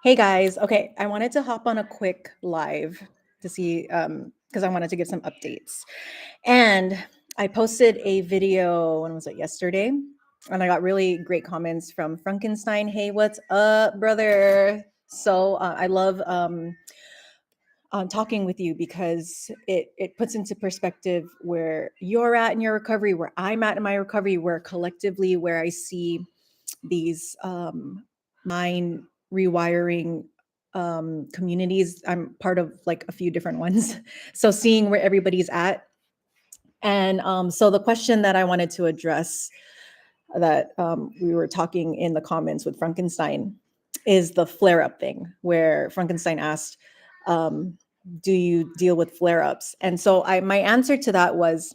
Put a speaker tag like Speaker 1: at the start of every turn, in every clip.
Speaker 1: Hey guys, okay, I wanted to hop on a quick live to see because I wanted to give some updates. And I posted a video, when was it, yesterday? And I got really great comments from Frankenstein. Hey, what's up, brother? So I love talking with you because it puts into perspective where you're at in your recovery, where I'm at in my recovery, where collectively, where I see these mind rewiring communities. I'm part of like a few different ones. So seeing where everybody's at. And so the question that I wanted to address that we were talking in the comments with Frankenstein is the flare up thing, where Frankenstein asked, um, do you deal with flare ups? And so my answer to that was,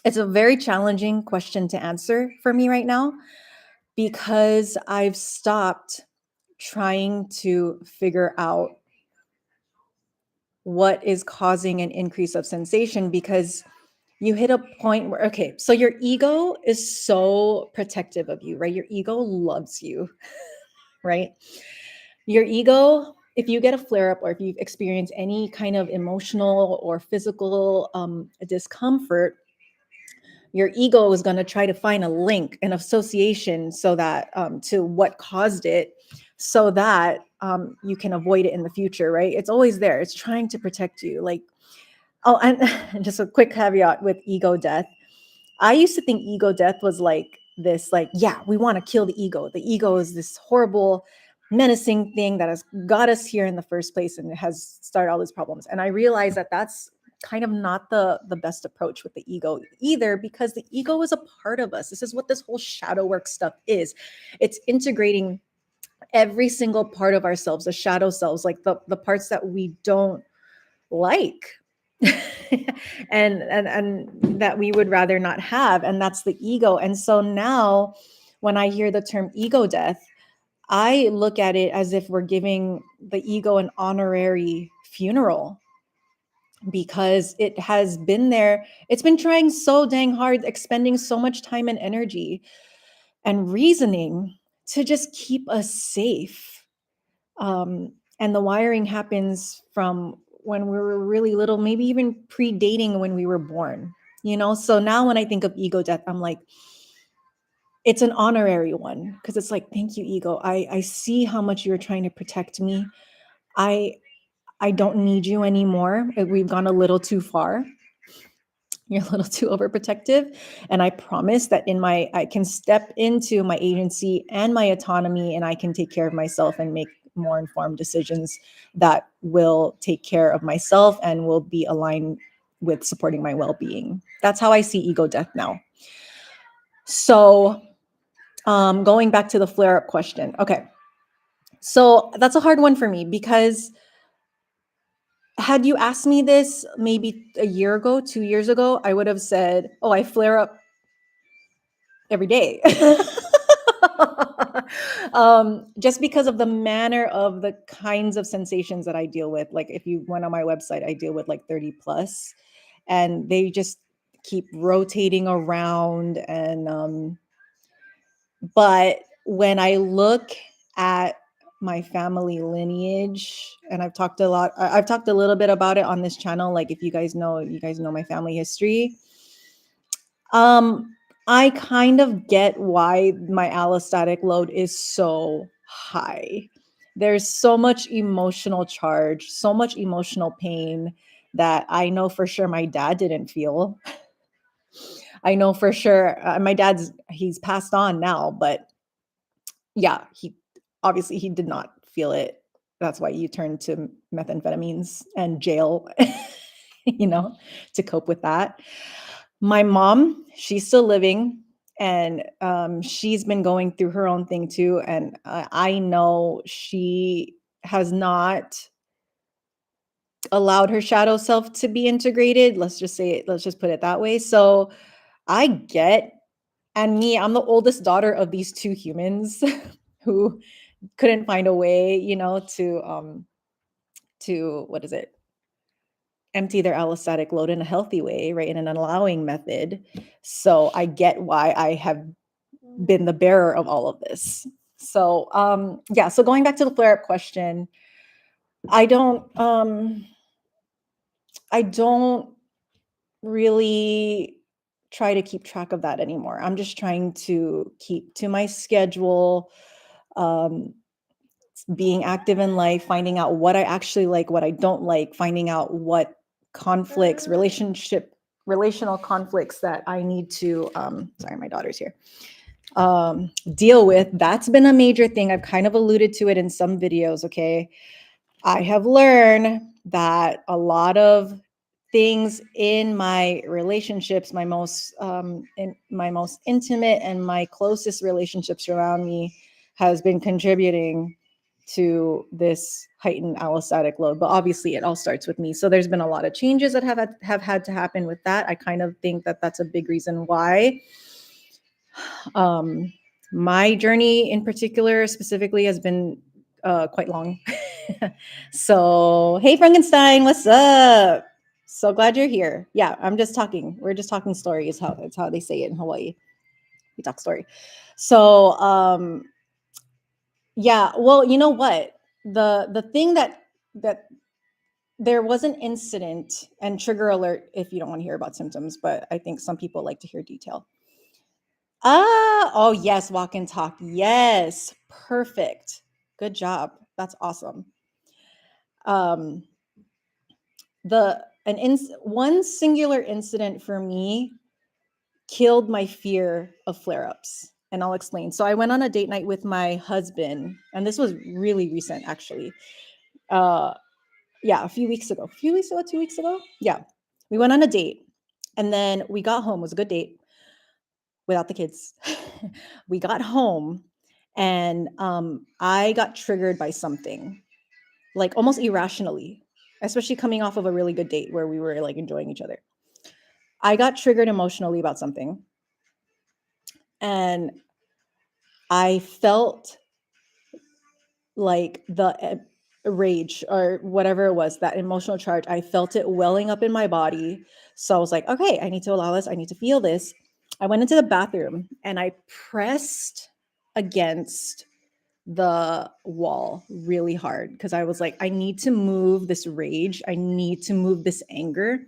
Speaker 1: it's a very challenging question to answer for me right now because I've stopped trying to figure out what is causing an increase of sensation, because you hit a point where, okay, so your ego is so protective of you, right? Your ego loves you, right? Your ego, if you get a flare up or if you've experienced any kind of emotional or physical discomfort, your ego is going to try to find a link, an association, so that to what caused it, so that you can avoid it in the future, right? It's always there. It's trying to protect you. Like, oh, and just a quick caveat with ego death. I used to think ego death was like this, like, yeah, we want to kill the ego. The ego is this horrible, menacing thing that has got us here in the first place and it has started all these problems. And I realized that that's kind of not the best approach with the ego either, because the ego is a part of us. This is what this whole shadow work stuff is. It's integrating every single part of ourselves, the shadow selves, like the parts that we don't like and that we would rather not have, and that's the ego. And so now when I hear the term ego death, I look at it as if we're giving the ego an honorary funeral, because it has been there. It's been trying so dang hard, expending so much time and energy and reasoning to just keep us safe. And the wiring happens from when we were really little, maybe even predating when we were born, you know? So now when I think of ego death, I'm like, it's an honorary one, because it's like, thank you, ego. I see how much you're trying to protect me. I I don't need you anymore. We've gone a little too far. You're a little too overprotective. And I promise that I can step into my agency and my autonomy, and I can take care of myself and make more informed decisions that will take care of myself and will be aligned with supporting my well-being. That's how I see ego death now. So going back to the flare-up question. Okay. So that's a hard one for me, because had you asked me this maybe a year ago, 2 years ago, I would have said, oh, I flare up every day. Just because of the manner of the kinds of sensations that I deal with. Like, if you went on my website, I deal with like 30 plus, and they just keep rotating around. And but when I look at my family lineage, and I've talked a little bit about it on this channel. Like, if you guys know my family history. Um, I kind of get why my allostatic load is so high. There's so much emotional charge, so much emotional pain that I know for sure my dad didn't feel. I know for sure my he's passed on now, but yeah, he did not feel it. That's why you turn to methamphetamines and jail, to cope with that. My mom, she's still living, and she's been going through her own thing too. And I know she has not allowed her shadow self to be integrated. Let's just put it that way. So I get, and I'm the oldest daughter of these two humans who couldn't find a way, to what is it? Empty their allostatic load in a healthy way, right? In an allowing method. So I get why I have been the bearer of all of this. So yeah, so going back to the flare up question, I don't I don't really try to keep track of that anymore. I'm just trying to keep to my schedule, um, being active in life, finding out what I actually like, what I don't like, finding out what conflicts, relational conflicts that I need to, sorry, my daughter's here, deal with. That's been a major thing. I've kind of alluded to it in some videos. Okay. I have learned that a lot of things in my relationships, my most intimate and my closest relationships around me, has been contributing to this heightened allostatic load. But obviously, it all starts with me. So there's been a lot of changes that have had to happen with that. I kind of think that that's a big reason why. My journey in particular, specifically, has been quite long. So, hey, Frankenstein, what's up? So glad you're here. Yeah, I'm just talking. We're just talking story. Is how it's how they say it in Hawaii. We talk story. So, yeah. Well, you know what? The thing that there was an incident, and trigger alert if you don't want to hear about symptoms, but I think some people like to hear detail. Oh yes, walk and talk. Yes, perfect. Good job. That's awesome. Um, one singular incident for me killed my fear of flare-ups, and I'll explain. So I went on a date night with my husband, and this was really recent, actually. Uh, yeah, a few weeks ago. A few weeks ago, 2 weeks ago. Yeah, we went on a date, and then we got home. It was a good date without the kids. We got home, and I got triggered by something, like almost irrationally, especially coming off of a really good date where we were like enjoying each other. I got triggered emotionally about something, and I felt like the rage or whatever it was, that emotional charge. I felt it welling up in my body. So I was like, okay, I need to allow this. I need to feel this. I went into the bathroom and I pressed against the wall really hard because I was like, I need to move this rage. I need to move this anger.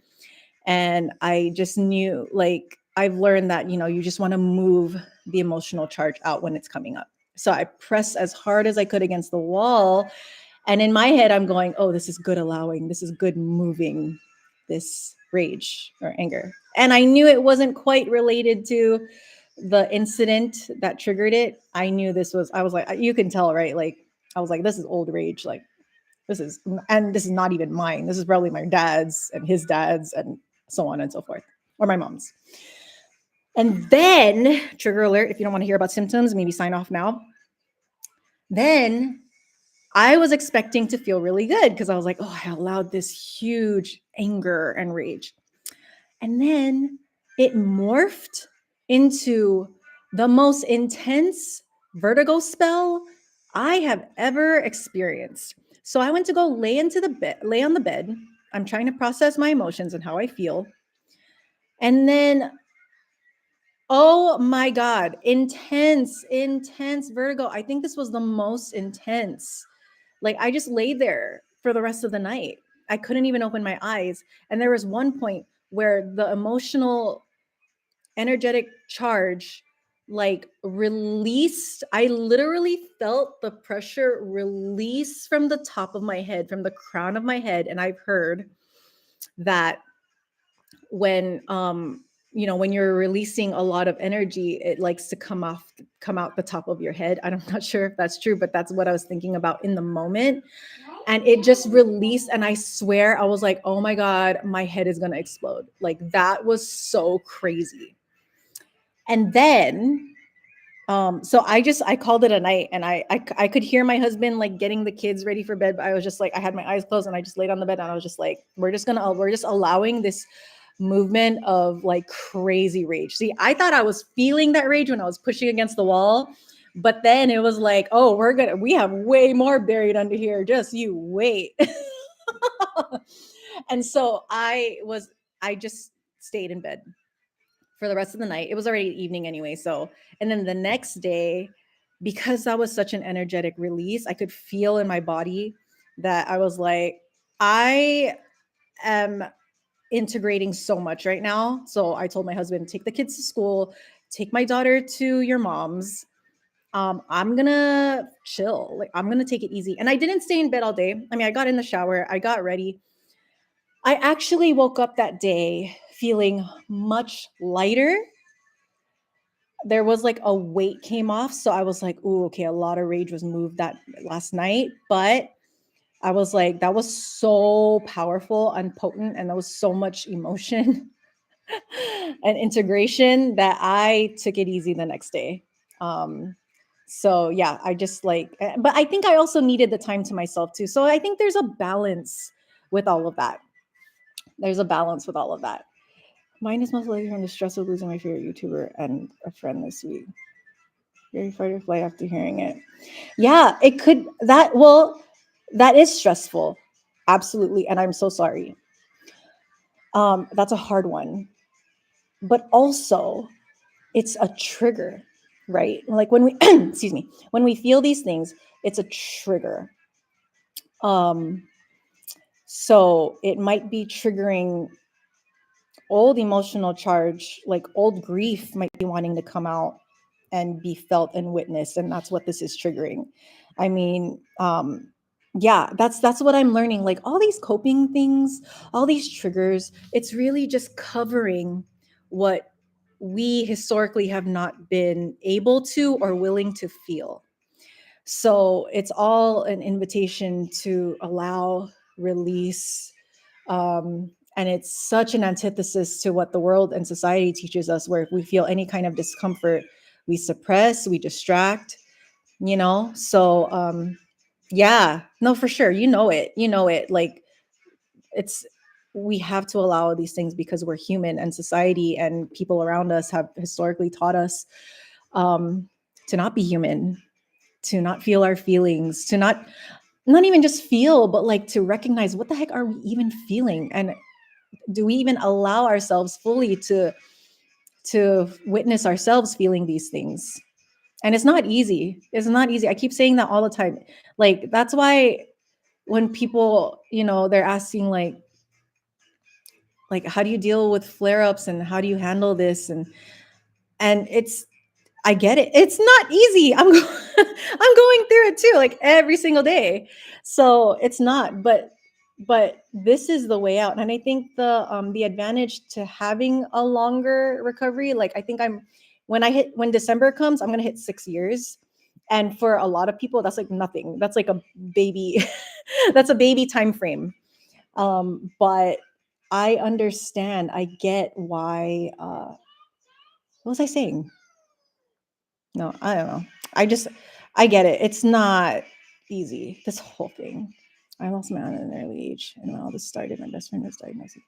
Speaker 1: And I just knew, like, I've learned that, you just want to move the emotional charge out when it's coming up. So I pressed as hard as I could against the wall. And in my head, I'm going, oh, this is good allowing. This is good moving this rage or anger. And I knew it wasn't quite related to the incident that triggered it. I knew I was like, you can tell, right? Like, I was like, this is old rage. Like, this is not even mine. This is probably my dad's and his dad's and so on and so forth, or my mom's. And then, trigger alert, if you don't want to hear about symptoms, maybe sign off now. Then I was expecting to feel really good because I was like, oh, I allowed this huge anger and rage. And then it morphed into the most intense vertigo spell I have ever experienced. So I went to go lay on the bed. I'm trying to process my emotions and how I feel. And then, oh my God, intense vertigo. I think this was the most intense. Like, I just laid there for the rest of the night. I couldn't even open my eyes. And there was one point where the emotional, energetic charge like released. I literally felt the pressure release from the top of my head, from the crown of my head. And I've heard that when when you're releasing a lot of energy, it likes to come out the top of your head. I'm not sure if that's true, but that's what I was thinking about in the moment. And it just released, and I swear I was like, oh my God, my head is gonna explode. Like, that was so crazy. And then so I called it a night, and I could hear my husband like getting the kids ready for bed, but I was just like, I had my eyes closed and I just laid on the bed, and I was just like, we're just allowing this movement of like crazy rage. See, I thought I was feeling that rage when I was pushing against the wall, but then it was like, oh, we have way more buried under here. Just you wait. And so I just stayed in bed for the rest of the night. It was already evening anyway. So, and then the next day, because that was such an energetic release, I could feel in my body that I was like, I am integrating so much right now. So I told my husband, take the kids to school, take my daughter to your mom's. I'm gonna chill. Like, I'm gonna take it easy. And I didn't stay in bed all day. I mean, I got in the shower, I got ready. I actually woke up that day feeling much lighter. There was like a weight came off. So I was like, ooh, okay, a lot of rage was moved that last night. But I was like, that was so powerful and potent, and that was so much emotion and integration that I took it easy the next day. Um, so yeah, I just like, but I think I also needed the time to myself too. So I think there's a balance with all of that. There's a balance with all of that. Mine is most likely from the stress of losing my favorite YouTuber and a friend this week. Very fight or flight after hearing it. Yeah, it could that well, that is stressful. Absolutely. And I'm so sorry. That's a hard one. But also it's a trigger, right? Like when we excuse me, when we feel these things, it's a trigger. Um, so it might be triggering old emotional charge, like old grief might be wanting to come out and be felt and witnessed, and that's what this is triggering. I mean, yeah, that's what I'm learning. Like all these coping things, all these triggers, it's really just covering what we historically have not been able to or willing to feel. So it's all an invitation to allow, release, and it's such an antithesis to what the world and society teaches us, where if we feel any kind of discomfort, we suppress, we distract, you know? So, yeah, no, for sure. You know it. Like, it's, we have to allow these things because we're human, and society and people around us have historically taught us um, to not be human, to not feel our feelings, to not even just feel, but like to recognize what the heck are we even feeling, and do we even allow ourselves fully to witness ourselves feeling these things. And it's not easy. It's not easy. I keep saying that all the time. Like that's why when people, you know, they're asking like how do you deal with flare-ups and how do you handle this, and it's, I get it. It's not easy. I'm going through it too, like every single day. So it's not, but this is the way out. And I think the advantage to having a longer recovery, like I think I'm when December comes, I'm gonna hit 6 years. And for a lot of people, that's like nothing. That's like a baby, that's a baby time frame. But I understand, I get why what was I saying? No, I don't know. I just, I get it. It's not easy, this whole thing. I lost my aunt at an early age, and when all this started, my best friend was diagnosed.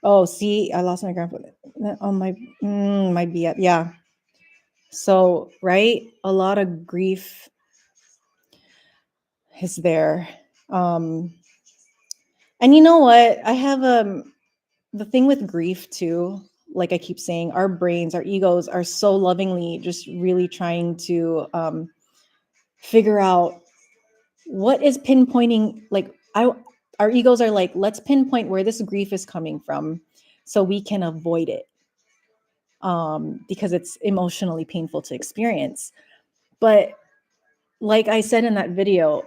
Speaker 1: Oh, see, I lost my grandfather. Oh, might be it. Yeah. So, right, a lot of grief is there. Um, and you know what? I have the thing with grief too. Like I keep saying, our brains, our egos are so lovingly just really trying to figure out what is pinpointing, like I our egos are like, let's pinpoint where this grief is coming from so we can avoid it, because it's emotionally painful to experience. But like I said in that video,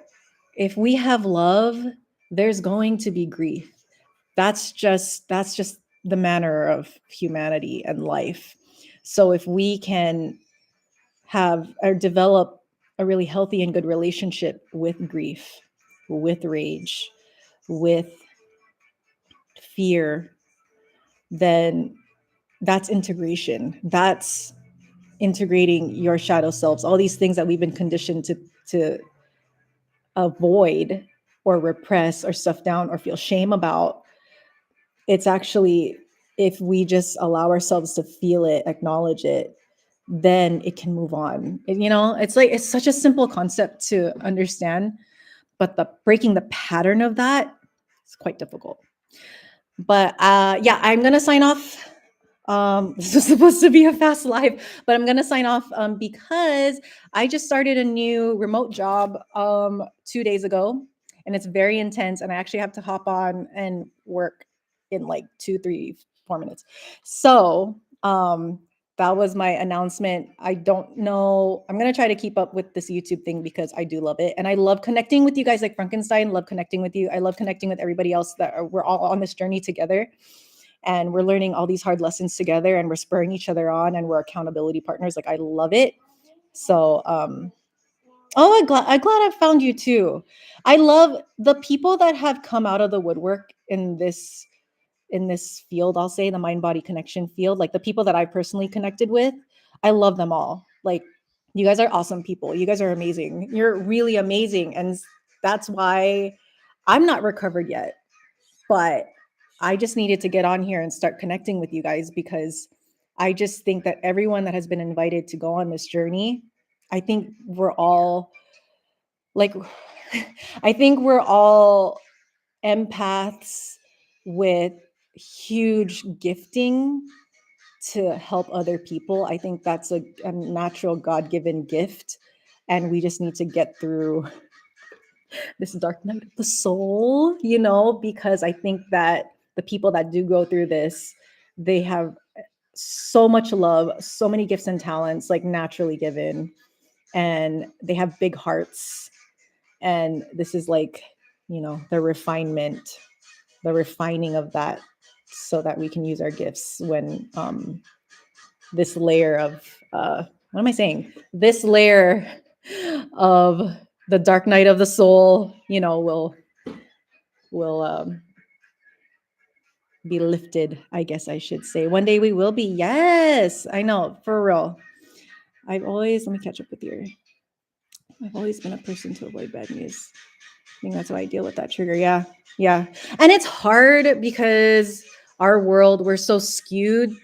Speaker 1: if we have love, there's going to be grief. That's just the manner of humanity and life. So if we can have or develop a really healthy and good relationship with grief, with rage, with fear, then that's integration. That's integrating your shadow selves, all these things that we've been conditioned to avoid or repress or stuff down or feel shame about. It's actually, if we just allow ourselves to feel it, acknowledge it, then it can move on. You know, it's like it's such a simple concept to understand, but the breaking the pattern of that is quite difficult. But yeah, I'm gonna sign off This was supposed to be a fast live, but I'm gonna sign off because I just started a new remote job 2 days ago, and it's very intense. And I actually have to hop on and work in like 2, 3, 4 minutes. So that was my announcement. I don't know. I'm gonna try to keep up with this YouTube thing because I do love it, and I love connecting with you guys like Frankenstein. Love connecting with you. I love connecting with everybody else we're all on this journey together, and we're learning all these hard lessons together, and we're spurring each other on, and we're accountability partners. Like I love it. So oh, I'm glad I found you too. I love the people that have come out of the woodwork in this field. I'll say the mind body connection field, like the people that I personally connected with. I love them all. Like you guys are awesome people. You guys are amazing. You're really amazing, and that's why I'm not recovered yet, but I just needed to get on here and start connecting with you guys because I just think that everyone that has been invited to go on this journey, I think we're all like, I think we're all empaths with huge gifting to help other people. I think that's a natural God given gift. And we just need to get through this dark night of the soul, because I think that the people that do go through this, they have so much love, so many gifts and talents, like naturally given, and they have big hearts. And this is like, the refinement, the refining of that so that we can use our gifts when this layer of what am I saying? This layer of the dark night of the soul, will be lifted, I guess I should say. One day we will be. Yes, I know, for real. Let me catch up with you. I've always been a person to avoid bad news. I think that's why I deal with that trigger. Yeah. Yeah. And it's hard because our world, we're so skewed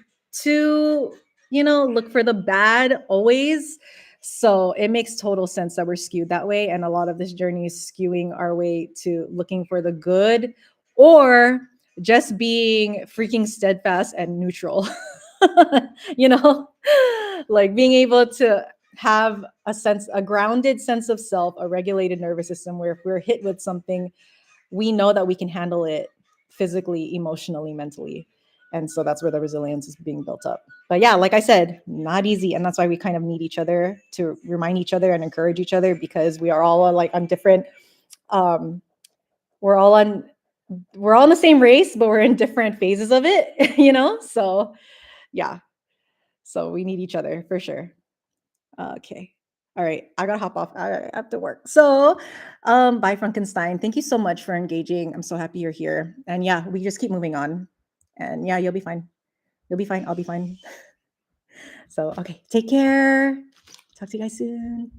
Speaker 1: to, look for the bad always. So it makes total sense that we're skewed that way. And a lot of this journey is skewing our way to looking for the good or just being freaking steadfast and neutral, you know, like being able to have a grounded sense of self, a regulated nervous system where if we're hit with something, we know that we can handle it physically, emotionally, mentally. And so that's where the resilience is being built up. But yeah, like I said, not easy. And that's why we kind of need each other to remind each other and encourage each other, because we are all like on different, um, we're all on the same race, but we're in different phases of it, So yeah. So we need each other for sure. Okay. All right. I gotta hop off. I have to work. So, bye, Frankenstein. Thank you so much for engaging. I'm so happy you're here. And yeah, we just keep moving on. And yeah, you'll be fine. You'll be fine. I'll be fine. So, okay. Take care. Talk to you guys soon.